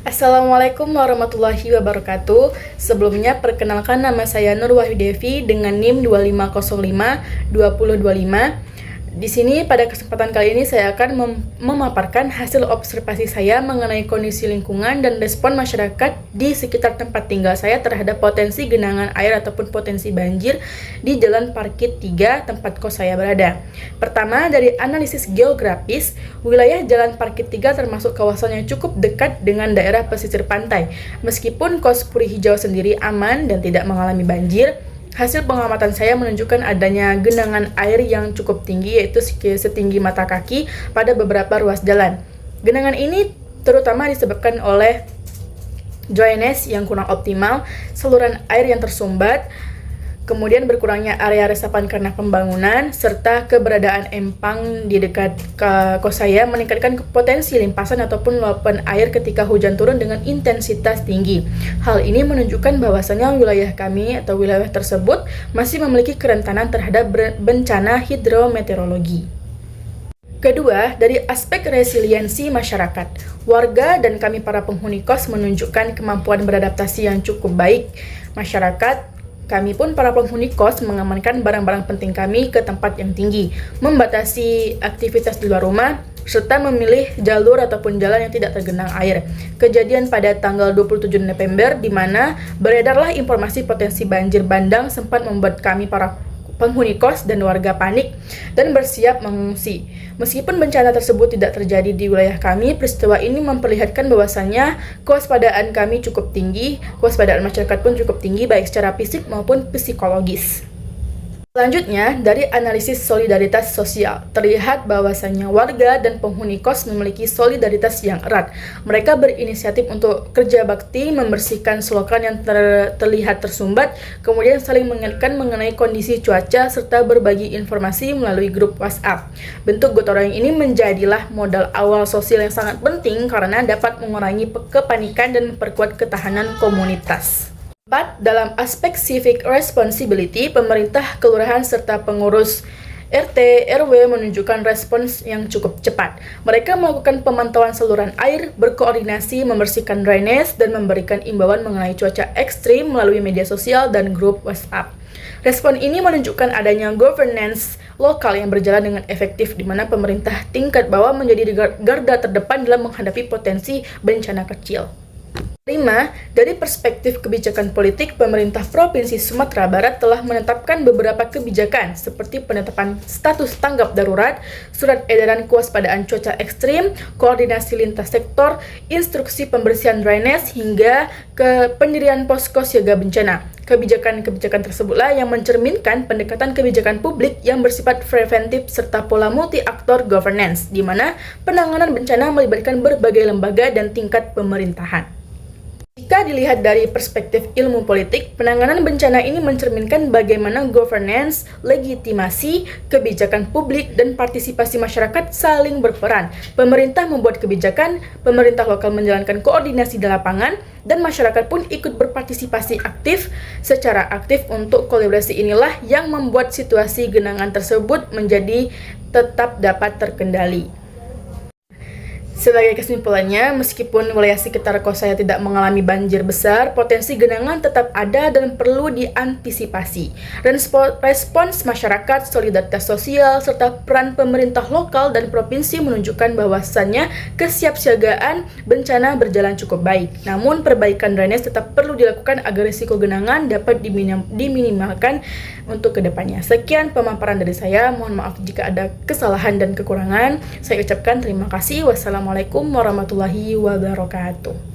Assalamualaikum warahmatullahi wabarakatuh. Sebelumnya perkenalkan, nama saya Nur Wahyu Devi dengan NIM 2505 2025. Di sini pada kesempatan kali ini saya akan memaparkan hasil observasi saya mengenai kondisi lingkungan dan respon masyarakat di sekitar tempat tinggal saya terhadap potensi genangan air ataupun potensi banjir di Jalan Parkit 3 tempat kos saya berada. Pertama, dari analisis geografis, wilayah Jalan Parkit 3 termasuk kawasan yang cukup dekat dengan daerah pesisir pantai. Meskipun kos Puri Hijau sendiri aman dan tidak mengalami banjir, hasil pengamatan saya menunjukkan adanya genangan air yang cukup tinggi, yaitu setinggi mata kaki pada beberapa ruas jalan. Genangan ini terutama disebabkan oleh drainase yang kurang optimal, saluran air yang tersumbat, kemudian berkurangnya area resapan karena pembangunan, serta keberadaan empang di dekat kos saya meningkatkan potensi limpasan ataupun luapan air ketika hujan turun dengan intensitas tinggi. Hal ini menunjukkan bahwasannya wilayah kami atau wilayah tersebut masih memiliki kerentanan terhadap bencana hidrometeorologi. Kedua, dari aspek resiliensi masyarakat, warga dan kami para penghuni kos menunjukkan kemampuan beradaptasi yang cukup baik. Kami pun para penghuni kos mengamankan barang-barang penting kami ke tempat yang tinggi, membatasi aktivitas di luar rumah, serta memilih jalur ataupun jalan yang tidak tergenang air. Kejadian pada tanggal 27 November di mana beredarlah informasi potensi banjir bandang sempat membuat kami para penghuni kos dan warga panik dan bersiap mengungsi. Meskipun bencana tersebut tidak terjadi di wilayah kami, peristiwa ini memperlihatkan bahwasannya kewaspadaan kami cukup tinggi, kewaspadaan masyarakat pun cukup tinggi baik secara fisik maupun psikologis. Selanjutnya, dari analisis solidaritas sosial, terlihat bahwasannya warga dan penghuni kos memiliki solidaritas yang erat. Mereka berinisiatif untuk kerja bakti, membersihkan selokan yang terlihat tersumbat, kemudian saling mengingatkan mengenai kondisi cuaca, serta berbagi informasi melalui grup WhatsApp. Bentuk gotong royong ini menjadilah modal awal sosial yang sangat penting karena dapat mengurangi kepanikan dan memperkuat ketahanan komunitas. 4. Dalam aspek civic responsibility, pemerintah, kelurahan, serta pengurus RT, RW menunjukkan respons yang cukup cepat. Mereka melakukan pemantauan saluran air, berkoordinasi, membersihkan drainase, dan memberikan imbauan mengenai cuaca ekstrim melalui media sosial dan grup WhatsApp. Respon ini menunjukkan adanya governance lokal yang berjalan dengan efektif, di mana pemerintah tingkat bawah menjadi garda terdepan dalam menghadapi potensi bencana kecil. 5. Dari perspektif kebijakan politik, pemerintah Provinsi Sumatera Barat telah menetapkan beberapa kebijakan seperti penetapan status tanggap darurat, surat edaran kewaspadaan cuaca ekstrim, koordinasi lintas sektor, instruksi pembersihan drainase, hingga ke pendirian posko siaga bencana. Kebijakan-kebijakan tersebutlah yang mencerminkan pendekatan kebijakan publik yang bersifat preventif serta pola multi-aktor governance, di mana penanganan bencana melibatkan berbagai lembaga dan tingkat pemerintahan. Jika dilihat dari perspektif ilmu politik, penanganan bencana ini mencerminkan bagaimana governance, legitimasi, kebijakan publik, dan partisipasi masyarakat saling berperan. Pemerintah membuat kebijakan, pemerintah lokal menjalankan koordinasi di lapangan, dan masyarakat pun ikut berpartisipasi aktif. Secara aktif untuk kolaborasi inilah yang membuat situasi genangan tersebut menjadi tetap dapat terkendali. Sebagai kesimpulannya, meskipun wilayah sekitar kos saya tidak mengalami banjir besar, potensi genangan tetap ada dan perlu diantisipasi. Respons masyarakat, solidaritas sosial, serta peran pemerintah lokal dan provinsi menunjukkan bahwasannya kesiapsiagaan bencana berjalan cukup baik. Namun, perbaikan drainase tetap perlu dilakukan agar risiko genangan dapat diminimalkan untuk kedepannya. Sekian pemaparan dari saya. Mohon maaf jika ada kesalahan dan kekurangan. Saya ucapkan terima kasih. Wassalamualaikum warahmatullahi wabarakatuh.